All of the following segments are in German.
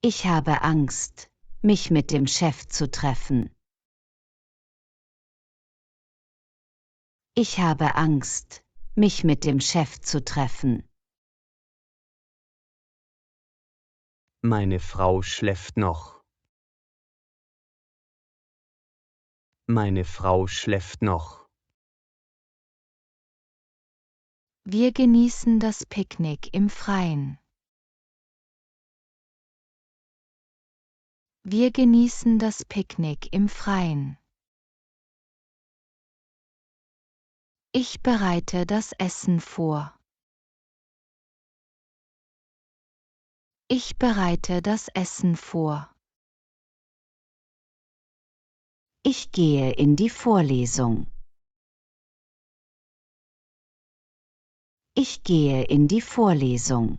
Ich habe Angst, mich mit dem Chef zu treffen. Ich habe Angst, mich mit dem Chef zu treffen. Meine Frau schläft noch. Meine Frau schläft noch. Wir genießen das Picknick im Freien. Wir genießen das Picknick im Freien. Ich bereite das Essen vor. Ich bereite das Essen vor. Ich gehe in die Vorlesung. Ich gehe in die Vorlesung.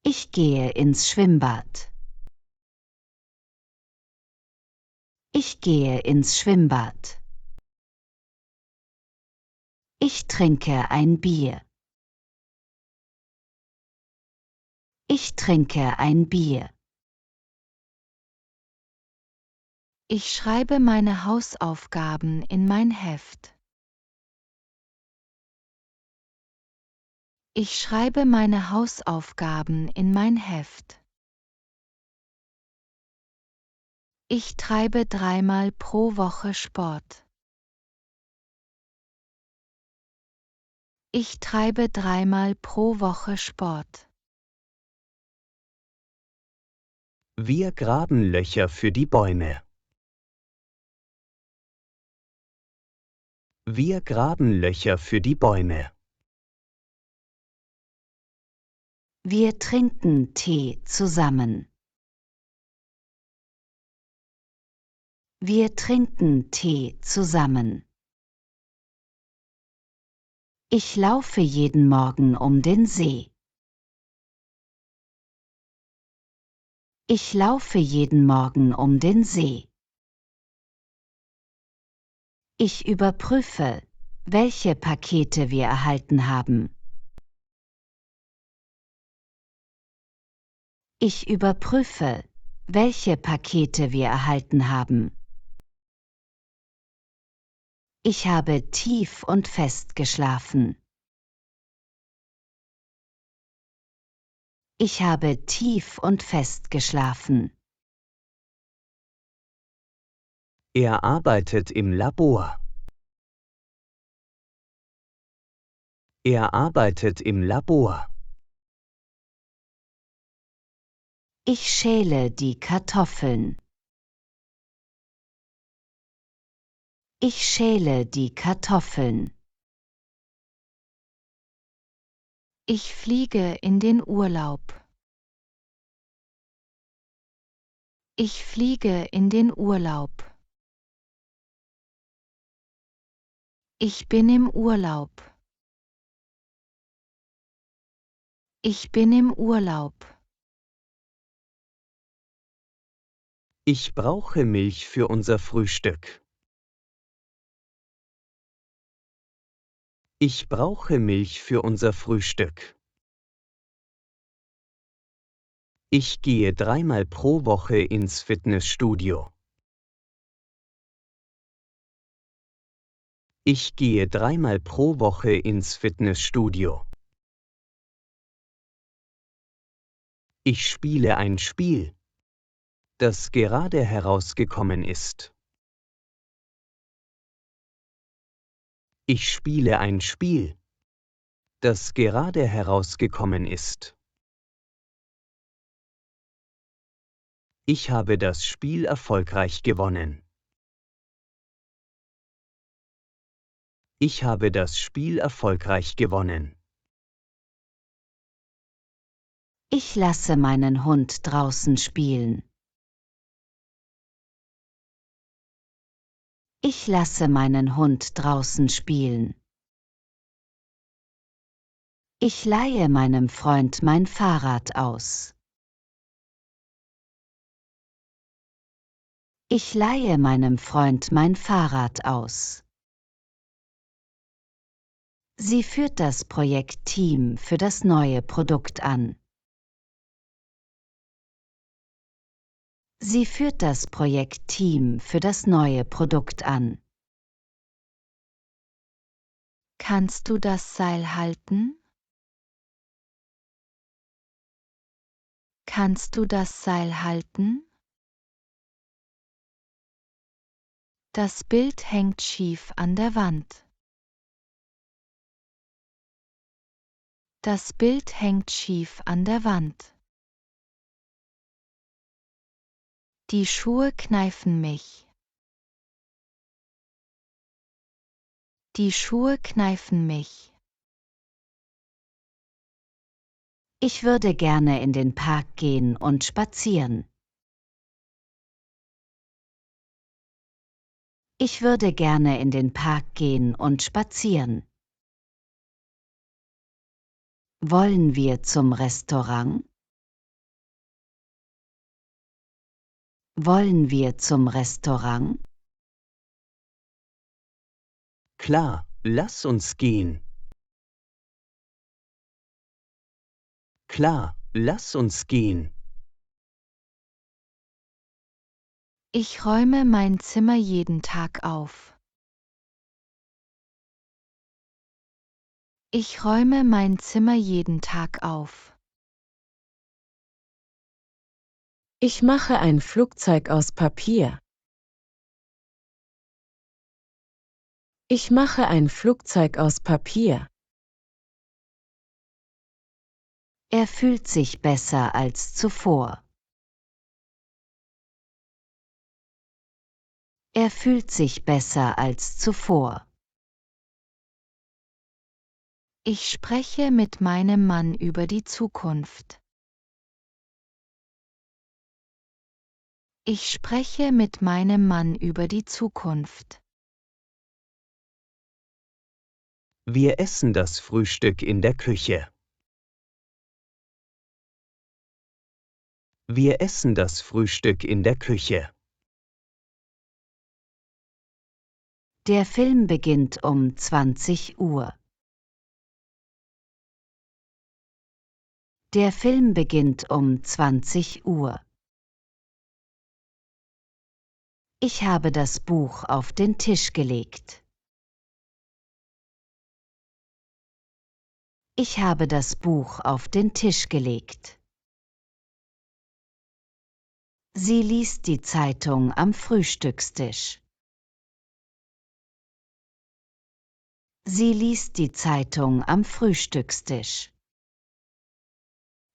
Ich gehe ins Schwimmbad. Ich gehe ins Schwimmbad. Ich trinke ein Bier. Ich trinke ein Bier. Ich schreibe meine Hausaufgaben in mein Heft. Ich schreibe meine Hausaufgaben in mein Heft. Ich treibe 3-mal pro Woche Sport. Ich treibe 3-mal pro Woche Sport. Wir graben Löcher für die Bäume. Wir graben Löcher für die Bäume. Wir trinken Tee zusammen. Wir trinken Tee zusammen. Ich laufe jeden Morgen um den See. Ich laufe jeden Morgen um den See. Ich überprüfe, welche Pakete wir erhalten haben. Ich überprüfe, welche Pakete wir erhalten haben. Ich habe tief und fest geschlafen. Ich habe tief und fest geschlafen. Er arbeitet im Labor. Er arbeitet im Labor. Ich schäle die Kartoffeln. Ich schäle die Kartoffeln. Ich fliege in den Urlaub. Ich fliege in den Urlaub. Ich bin im Urlaub. Ich bin im Urlaub. Ich brauche Milch für unser Frühstück. Ich brauche Milch für unser Frühstück. Ich gehe 3-mal pro Woche ins Fitnessstudio. Ich gehe 3-mal pro Woche ins Fitnessstudio. Ich spiele ein Spiel, das gerade herausgekommen ist. Ich spiele ein Spiel, das gerade herausgekommen ist. Ich habe das Spiel erfolgreich gewonnen. Ich habe das Spiel erfolgreich gewonnen. Ich lasse meinen Hund draußen spielen. Ich lasse meinen Hund draußen spielen. Ich leihe meinem Freund mein Fahrrad aus. Ich leihe meinem Freund mein Fahrrad aus. Sie führt das Projektteam für das neue Produkt an. Sie führt das Projektteam für das neue Produkt an. Kannst du das Seil halten? Kannst du das Seil halten? Das Bild hängt schief an der Wand. Das Bild hängt schief an der Wand. Die Schuhe kneifen mich. Die Schuhe kneifen mich. Ich würde gerne in den Park gehen und spazieren. Ich würde gerne in den Park gehen und spazieren. Wollen wir zum Restaurant? Wollen wir zum Restaurant? Klar, lass uns gehen. Klar, lass uns gehen. Ich räume mein Zimmer jeden Tag auf. Ich räume mein Zimmer jeden Tag auf. Ich mache ein Flugzeug aus Papier. Ich mache ein Flugzeug aus Papier. Er fühlt sich besser als zuvor. Er fühlt sich besser als zuvor. Ich spreche mit meinem Mann über die Zukunft. Ich spreche mit meinem Mann über die Zukunft. Wir essen das Frühstück in der Küche. Wir essen das Frühstück in der Küche. Der Film beginnt um 20 Uhr. Der Film beginnt um 20 Uhr. Ich habe das Buch auf den Tisch gelegt. Ich habe das Buch auf den Tisch gelegt. Sie liest die Zeitung am Frühstückstisch. Sie liest die Zeitung am Frühstückstisch.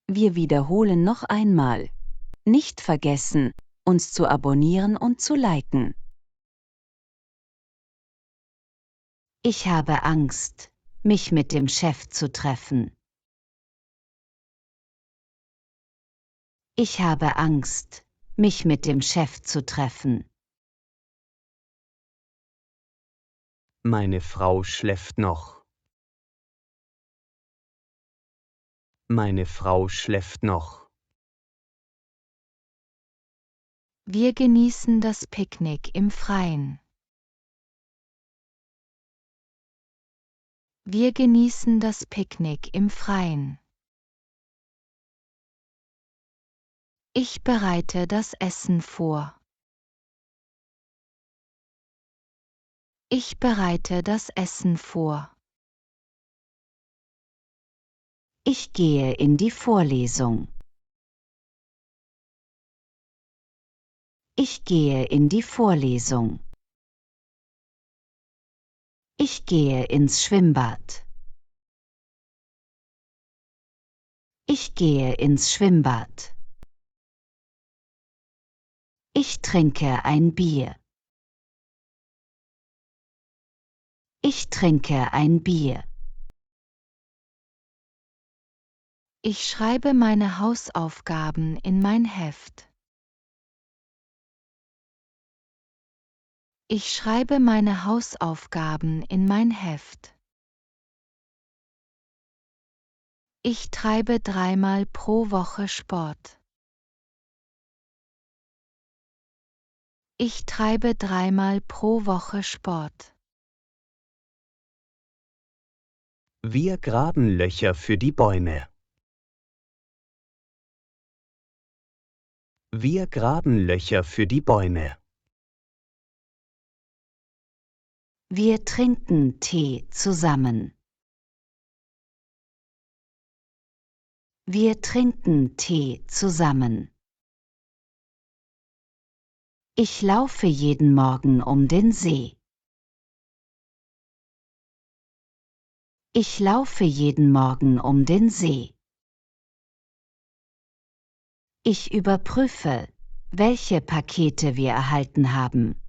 Wir wiederholen noch einmal. Nicht vergessen, uns zu abonnieren und zu liken. Ich habe Angst, mich mit dem Chef zu treffen. Ich habe Angst, mich mit dem Chef zu treffen. Meine Frau schläft noch. Meine Frau schläft noch. Wir genießen das Picknick im Freien. Wir genießen das Picknick im Freien. Ich bereite das Essen vor. Ich bereite das Essen vor. Ich gehe in die Vorlesung. Ich gehe in die Vorlesung. Ich gehe ins Schwimmbad. Ich gehe ins Schwimmbad. Ich trinke ein Bier. Ich trinke ein Bier. Ich schreibe meine Hausaufgaben in mein Heft. Ich schreibe meine Hausaufgaben in mein Heft. Ich treibe 3-mal pro Woche Sport. Ich treibe 3-mal pro Woche Sport. Wir graben Löcher für die Bäume. Wir graben Löcher für die Bäume. Wir trinken Tee zusammen. Wir trinken Tee zusammen. Ich laufe jeden Morgen um den See. Ich laufe jeden Morgen um den See. Ich überprüfe, welche Pakete wir erhalten haben.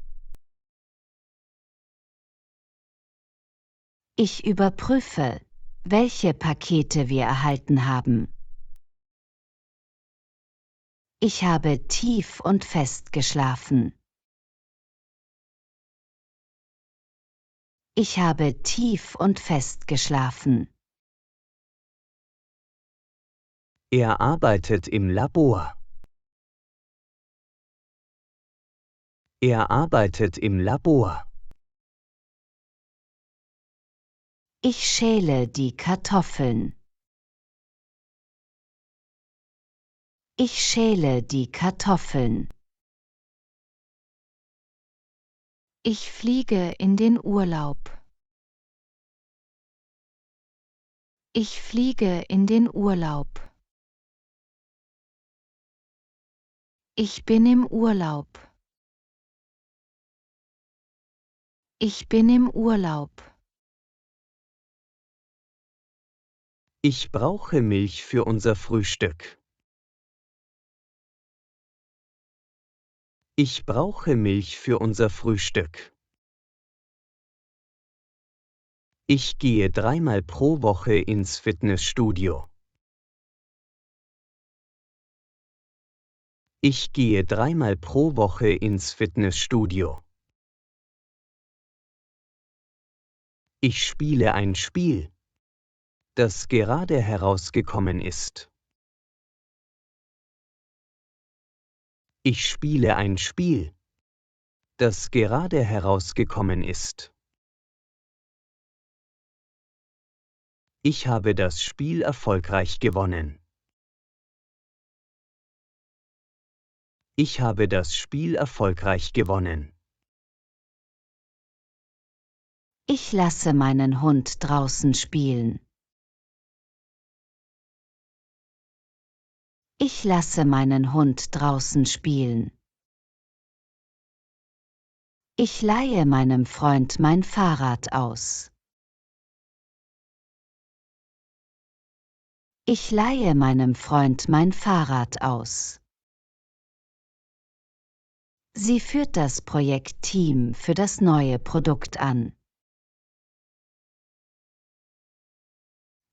Ich überprüfe, welche Pakete wir erhalten haben. Ich habe tief und fest geschlafen. Ich habe tief und fest geschlafen. Er arbeitet im Labor. Er arbeitet im Labor. Ich schäle die Kartoffeln. Ich schäle die Kartoffeln. Ich fliege in den Urlaub. Ich fliege in den Urlaub. Ich bin im Urlaub. Ich bin im Urlaub. Ich brauche Milch für unser Frühstück. Ich brauche Milch für unser Frühstück. Ich gehe 3-mal pro Woche ins Fitnessstudio. Ich gehe 3-mal pro Woche ins Fitnessstudio. Ich spiele ein Spiel, das gerade herausgekommen ist. Ich spiele ein Spiel, das gerade herausgekommen ist. Ich habe das Spiel erfolgreich gewonnen. Ich habe das Spiel erfolgreich gewonnen. Ich lasse meinen Hund draußen spielen. Ich lasse meinen Hund draußen spielen. Ich leihe meinem Freund mein Fahrrad aus. Ich leihe meinem Freund mein Fahrrad aus. Sie führt das Projektteam für das neue Produkt an.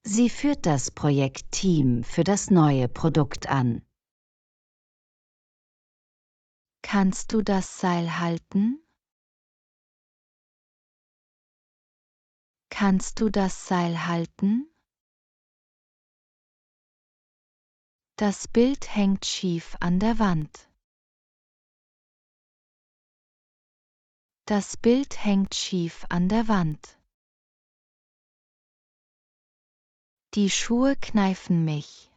Sie führt das Projektteam für das neue Produkt an. Kannst du das Seil halten? Kannst du das Seil halten? Das Bild hängt schief an der Wand. Das Bild hängt schief an der Wand. Die Schuhe kneifen mich.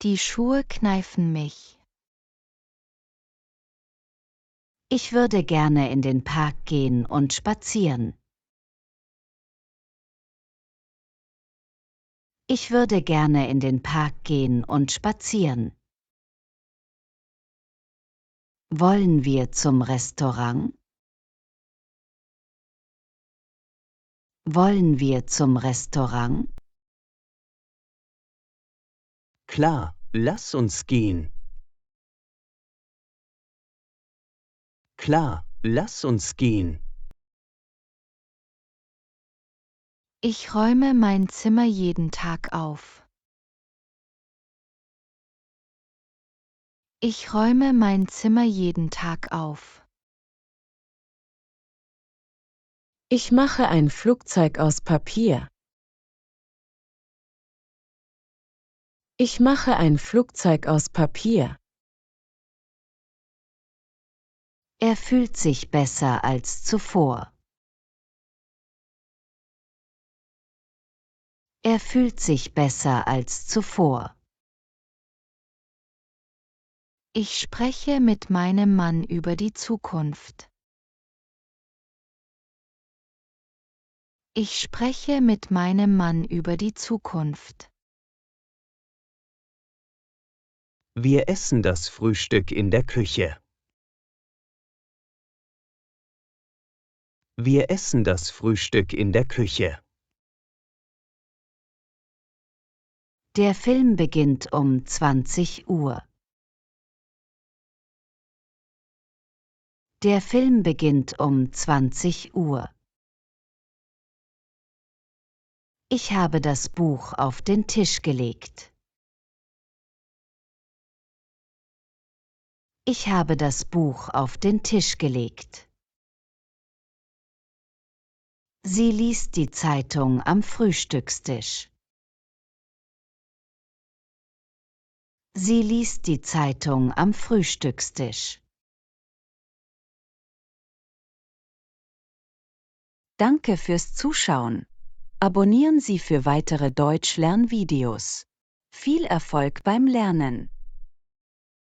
Die Schuhe kneifen mich. Ich würde gerne in den Park gehen und spazieren. Ich würde gerne in den Park gehen und spazieren. Wollen wir zum Restaurant? Wollen wir zum Restaurant? Klar, lass uns gehen. Klar, lass uns gehen. Ich räume mein Zimmer jeden Tag auf. Ich räume mein Zimmer jeden Tag auf. Ich mache ein Flugzeug aus Papier. Ich mache ein Flugzeug aus Papier. Er fühlt sich besser als zuvor. Er fühlt sich besser als zuvor. Ich spreche mit meinem Mann über die Zukunft. Ich spreche mit meinem Mann über die Zukunft. Wir essen das Frühstück in der Küche. Wir essen das Frühstück in der Küche. Der Film beginnt um 20 Uhr. Der Film beginnt um 20 Uhr. Ich habe das Buch auf den Tisch gelegt. Ich habe das Buch auf den Tisch gelegt. Sie liest die Zeitung am Frühstückstisch. Sie liest die Zeitung am Frühstückstisch. Danke fürs Zuschauen. Abonnieren Sie für weitere Deutsch-Lernvideos. Viel Erfolg beim Lernen!